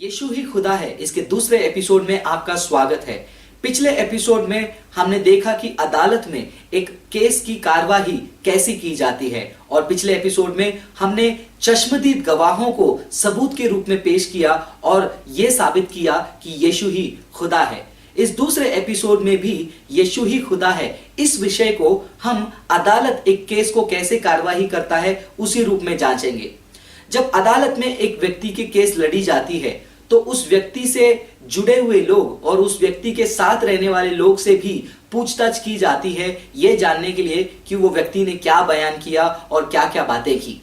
यीशु ही खुदा है इसके दूसरे एपिसोड में आपका स्वागत है। पिछले एपिसोड में हमने देखा कि अदालत में एक केस की कार्यवाही कैसी की जाती है और पिछले एपिसोड में हमने चश्मदीद गवाहों को सबूत के रूप में पेश किया और यह साबित किया कि यीशु ही खुदा है। इस दूसरे एपिसोड में भी यीशु ही खुदा है इस विषय को हम अदालत एक केस को कैसे कार्यवाही करता है उसी रूप में जांचेंगे। जब अदालत में एक व्यक्ति की केस लड़ी जाती है तो उस व्यक्ति से जुड़े हुए लोग और उस व्यक्ति के साथ रहने वाले लोग से भी पूछताछ की जाती है यह जानने के लिए कि वो व्यक्ति ने क्या बयान किया और क्या क्या बातें की।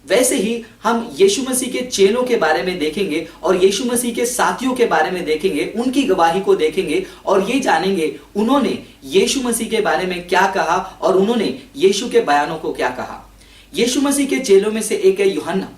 वैसे ही हम यीशु मसीह के चेलों के बारे में देखेंगे और यीशु मसीह के साथियों के बारे में देखेंगे, उनकी गवाही को देखेंगे और ये जानेंगे उन्होंने यीशु मसीह के बारे में क्या कहा और उन्होंने यीशु के बयानों को क्या कहा। यीशु मसीह के चेलों में से एक है यूहन्ना।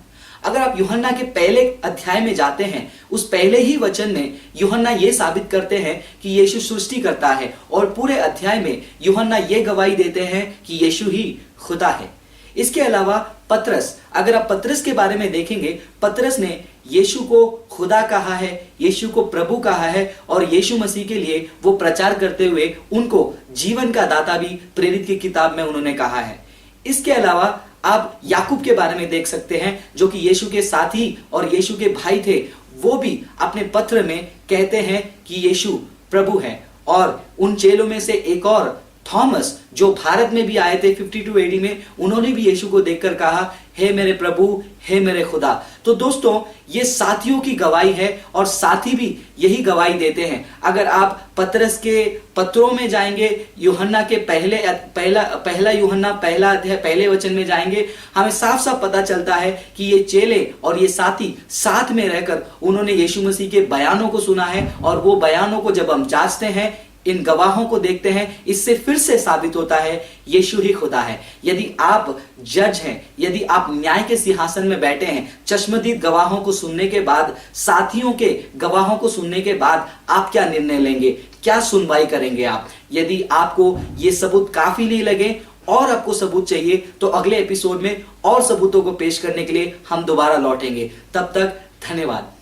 अगर आप यूहन्ना के पहले अध्याय में जाते हैं, उस पहले ही वचन में यूहन्ना यह साबित करते हैं कि यीशु सृष्टि करता है और पूरे अध्याय में यूहन्ना यह गवाही देते हैं कि यीशु ही खुदा है। इसके अलावा पतरस, अगर आप पतरस के बारे में देखेंगे, पतरस ने यीशु को खुदा कहा है, यीशु को प्रभु कहा है और यीशु मसीह के लिए वो प्रचार करते हुए उनको जीवन का दाता भी प्रेरित की किताब में उन्होंने कहा है। इसके अलावा आप याकूब के बारे में देख सकते हैं जो कि यीशु के साथी और यीशु के भाई थे। वो भी अपने पत्र में कहते हैं कि यीशु प्रभु है। और उन चेलों में से एक और थॉमस जो भारत में भी आए थे 52 AD में, उन्होंने भी यीशु को देखकर कहा, हे मेरे प्रभु, हे मेरे खुदा। तो दोस्तों, ये साथियों की गवाही है और साथी भी यही गवाही देते हैं। अगर आप पतरस के पत्रों में जाएंगे, यूहन्ना के पहला यूहन्ना पहला अध्याय पहले वचन में जाएंगे, हमें साफ साफ पता चलता है कि ये चेले और ये साथी साथ में रहकर उन्होंने यीशु मसीह के बयानों को सुना है और वो बयानों को जब हम जांचते हैं, इन गवाहों को देखते हैं, इससे फिर से साबित होता है यीशु ही खुदा है। यदि आप जज हैं, यदि आप न्याय के सिंहासन में बैठे हैं, चश्मदीद गवाहों को सुनने के बाद, साथियों के गवाहों को सुनने के बाद आप क्या निर्णय लेंगे, क्या सुनवाई करेंगे आप? यदि आपको ये सबूत काफी नहीं लगे और आपको सबूत चाहिए तो अगले एपिसोड में और सबूतों को पेश करने के लिए हम दोबारा लौटेंगे। तब तक धन्यवाद।